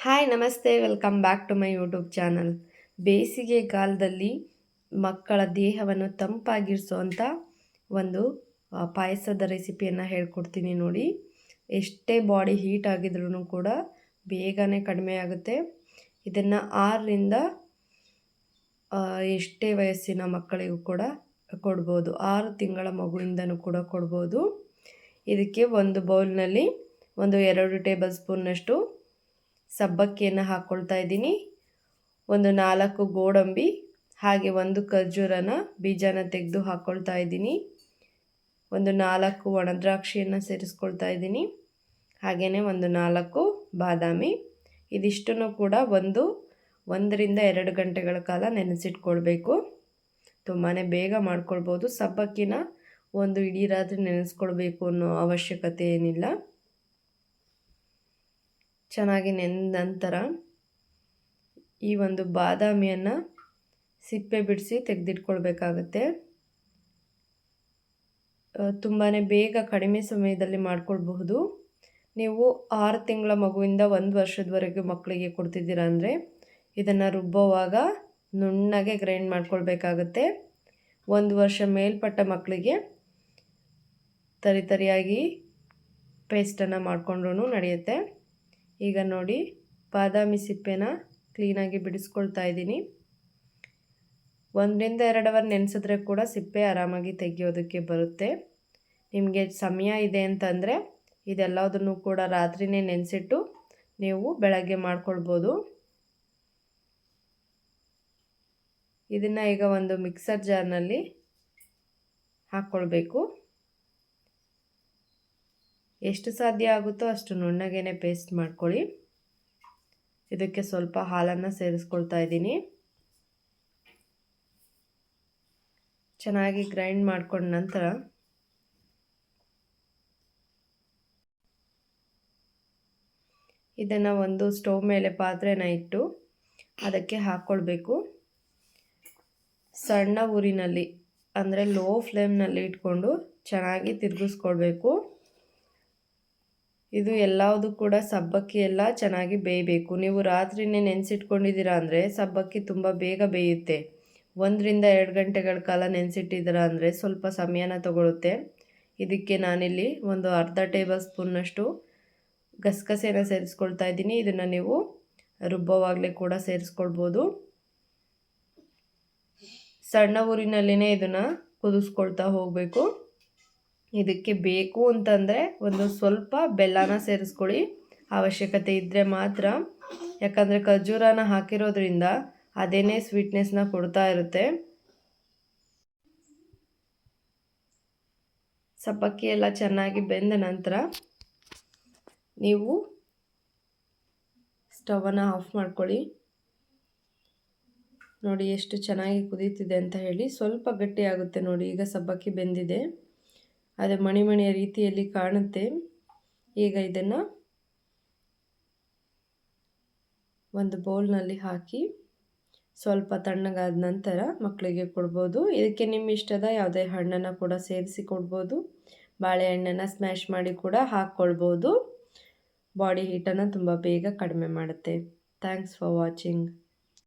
Hi ನಮಸ್ತೆ welcome back to my YouTube channel. ಬೇಸಿಗೆಗಾಲದಲ್ಲಿ ಮಕ್ಕಳ ದೇಹವನ್ನು ತಂಪಾಗಿರಿಸುವಂಥ ಒಂದು ಪಾಯಸದ ರೆಸಿಪಿಯನ್ನು ಹೇಳ್ಕೊಡ್ತೀನಿ ನೋಡಿ. ಎಷ್ಟೇ ಬಾಡಿ ಹೀಟ್ ಆಗಿದ್ರೂ ಕೂಡ ಬೇಗನೆ ಕಡಿಮೆ ಆಗುತ್ತೆ. ಇದನ್ನು 6ರಿಂದ ಎಷ್ಟೇ ವಯಸ್ಸಿನ ಮಕ್ಕಳಿಗೂ ಕೂಡ ಕೊಡ್ಬೋದು. 6 ತಿಂಗಳ ಮಗುವಿಂದನೂ ಕೂಡ ಕೊಡ್ಬೋದು. ಇದಕ್ಕೆ ಒಂದು ಬೌಲ್ನಲ್ಲಿ 2 ಟೇಬಲ್ ಸ್ಪೂನ್ನಷ್ಟು ಸಬ್ಬಕ್ಕಿಯನ್ನು ಹಾಕ್ಕೊಳ್ತಾ ಇದ್ದೀನಿ. 4 ಗೋಡಂಬಿ ಹಾಗೆ 1 ಖರ್ಜೂರನ ಬೀಜನ ತೆಗೆದು ಹಾಕ್ಕೊಳ್ತಾ ಇದ್ದೀನಿ. 4 ಒಣದ್ರಾಕ್ಷಿಯನ್ನು ಸೇರಿಸ್ಕೊಳ್ತಾ ಇದ್ದೀನಿ. ಹಾಗೆಯೇ 4 ಬಾದಾಮಿ. ಇದಿಷ್ಟನ್ನು ಕೂಡ 1ರಿಂದ 2 ಗಂಟೆಗಳ ಕಾಲ ನೆನೆಸಿಟ್ಕೊಳ್ಬೇಕು. ತುಂಬಾ ಬೇಗ ಮಾಡ್ಕೊಳ್ಬೋದು. ಸಬ್ಬಕ್ಕಿನ ಒಂದು ಇಡೀ ರಾತ್ರಿ ನೆನೆಸ್ಕೊಳ್ಬೇಕು ಅನ್ನೋ ಅವಶ್ಯಕತೆ ಏನಿಲ್ಲ. ಚೆನ್ನಾಗಿ ನೆನೆದ ನಂತರ ಈ ಒಂದು ಬಾದಾಮಿಯನ್ನು ಸಿಪ್ಪೆ ಬಿಡಿಸಿ ತೆಗೆದಿಟ್ಕೊಳ್ಬೇಕಾಗತ್ತೆ. ತುಂಬಾ ಬೇಗ ಕಡಿಮೆ ಸಮಯದಲ್ಲಿ ಮಾಡ್ಕೊಳ್ಬಹುದು. ನೀವು 6 ತಿಂಗಳ ಮಗುವಿಂದ 1 ವರ್ಷದವರೆಗೆ ಮಕ್ಕಳಿಗೆ ಕೊಡ್ತಿದ್ದೀರಾ ಅಂದರೆ ಇದನ್ನು ರುಬ್ಬೋವಾಗ ನುಣ್ಣಗೆ ಗ್ರೈಂಡ್ ಮಾಡ್ಕೊಳ್ಬೇಕಾಗತ್ತೆ. 1 ವರ್ಷ ಮೇಲ್ಪಟ್ಟ ಮಕ್ಕಳಿಗೆ ತರಿಯಾಗಿ ಪೇಸ್ಟನ್ನು ಮಾಡಿಕೊಂಡ್ರೂ ನಡೆಯುತ್ತೆ. ಈಗ ನೋಡಿ, ಬಾದಾಮಿ ಸಿಪ್ಪೆನ ಕ್ಲೀನಾಗಿ ಬಿಡಿಸ್ಕೊಳ್ತಾ ಇದ್ದೀನಿ. 1ರಿಂದ 2 ಅವರ್ ನೆನೆಸಿದ್ರೆ ಕೂಡ ಸಿಪ್ಪೆ ಆರಾಮಾಗಿ ತೆಗೆಯೋದಕ್ಕೆ ಬರುತ್ತೆ. ನಿಮಗೆ ಸಮಯ ಇದೆ ಅಂತಂದರೆ ಇದೆಲ್ಲದನ್ನು ಕೂಡ ರಾತ್ರಿನೇ ನೆನೆಸಿಟ್ಟು ನೀವು ಬೆಳಗ್ಗೆ ಮಾಡ್ಕೊಳ್ಬೋದು. ಇದನ್ನು ಈಗ ಒಂದು ಮಿಕ್ಸರ್ ಜಾರ್ನಲ್ಲಿ ಹಾಕ್ಕೊಳ್ಬೇಕು. ಎಷ್ಟು ಸಾಧ್ಯ ಆಗುತ್ತೋ ಅಷ್ಟು ನುಣ್ಣಗೇನೆ ಪೇಸ್ಟ್ ಮಾಡ್ಕೊಳ್ಳಿ. ಇದಕ್ಕೆ ಸ್ವಲ್ಪ ಹಾಲನ್ನು ಸೇರಿಸ್ಕೊಳ್ತಾ ಇದ್ದೀನಿ. ಚೆನ್ನಾಗಿ ಗ್ರೈಂಡ್ ಮಾಡ್ಕೊಂಡ ನಂತರ ಇದನ್ನು ಒಂದು ಸ್ಟವ್ ಮೇಲೆ ಪಾತ್ರೆನ ಇಟ್ಟು ಅದಕ್ಕೆ ಹಾಕ್ಕೊಳ್ಬೇಕು. ಸಣ್ಣ ಉರಿನಲ್ಲಿ ಅಂದರೆ ಲೋ ಫ್ಲೇಮ್ನಲ್ಲಿ ಇಟ್ಕೊಂಡು ಚೆನ್ನಾಗಿ ತಿರುಗಿಸ್ಕೊಳ್ಬೇಕು. ಇದು ಎಲ್ಲದೂ ಕೂಡ ಸಬ್ಬಕ್ಕಿ ಎಲ್ಲ ಚೆನ್ನಾಗಿ ಬೇಯಬೇಕು. ನೀವು ರಾತ್ರಿನೇ ನೆನೆಸಿಟ್ಕೊಂಡಿದ್ದೀರಾ ಅಂದರೆ ಸಬ್ಬಕ್ಕಿ ತುಂಬ ಬೇಗ ಬೇಯುತ್ತೆ. 1ರಿಂದ 2 ಗಂಟೆಗಳ ಕಾಲ ನೆನೆಸಿಟ್ಟಿದ್ದೀರಾ ಅಂದರೆ ಸ್ವಲ್ಪ ಸಮಯನ ತಗೊಳುತ್ತೆ. ಇದಕ್ಕೆ ನಾನಿಲ್ಲಿ ಒಂದು ಅರ್ಧ ಟೇಬಲ್ ಸ್ಪೂನ್ನಷ್ಟು ಗಸಗಸೆನ ಸೇರಿಸ್ಕೊಳ್ತಾ ಇದ್ದೀನಿ. ಇದನ್ನು ನೀವು ರುಬ್ಬೋವಾಗಲೇ ಕೂಡ ಸೇರಿಸ್ಕೊಳ್ಬೋದು. ಸಣ್ಣ ಊರಿನಲ್ಲಿನೇ ಇದನ್ನು ಕುದಿಸ್ಕೊಳ್ತಾ ಹೋಗಬೇಕು. ಇದಕ್ಕೆ ಬೇಕು ಅಂತಂದರೆ ಒಂದು ಸ್ವಲ್ಪ ಬೆಲ್ಲನ ಸೇರಿಸ್ಕೊಳ್ಳಿ, ಅವಶ್ಯಕತೆ ಇದ್ದರೆ ಮಾತ್ರ. ಯಾಕಂದರೆ ಖರ್ಜೂರನ ಹಾಕಿರೋದ್ರಿಂದ ಅದೇನೇ ಸ್ವೀಟ್ನೆಸ್ನ ಕೊಡ್ತಾ ಇರುತ್ತೆ. ಸಬ್ಬಕ್ಕಿ ಎಲ್ಲ ಚೆನ್ನಾಗಿ ಬೆಂದ ನಂತರ ನೀವು ಸ್ಟವನ್ನು ಆಫ್ ಮಾಡ್ಕೊಳ್ಳಿ. ನೋಡಿ ಎಷ್ಟು ಚೆನ್ನಾಗಿ ಕುದೀತಿದೆ ಅಂತ ಹೇಳಿ. ಸ್ವಲ್ಪ ಗಟ್ಟಿ ಆಗುತ್ತೆ ನೋಡಿ. ಈಗ ಸಬ್ಬಕ್ಕಿ ಬೆಂದಿದೆ, ಅದೇ ಮಣಿಯ ರೀತಿಯಲ್ಲಿ ಕಾಣುತ್ತೆ. ಈಗ ಇದನ್ನು ಒಂದು ಬೌಲ್ನಲ್ಲಿ ಹಾಕಿ ಸ್ವಲ್ಪ ತಣ್ಣಗಾದ ನಂತರ ಮಕ್ಕಳಿಗೆ ಕೊಡ್ಬೋದು. ಇದಕ್ಕೆ ನಿಮ್ಮ ಇಷ್ಟದ ಯಾವುದೇ ಹಣ್ಣನ್ನು ಕೂಡ ಸೇರಿಸಿ ಕೊಡ್ಬೋದು. ಬಾಳೆಹಣ್ಣನ್ನು ಸ್ಮ್ಯಾಶ್ ಮಾಡಿ ಕೂಡ ಹಾಕ್ಕೊಳ್ಬೋದು. ಬಾಡಿ ಹೀಟನ್ನು ತುಂಬ ಬೇಗ ಕಡಿಮೆ ಮಾಡುತ್ತೆ. Thanks for watching.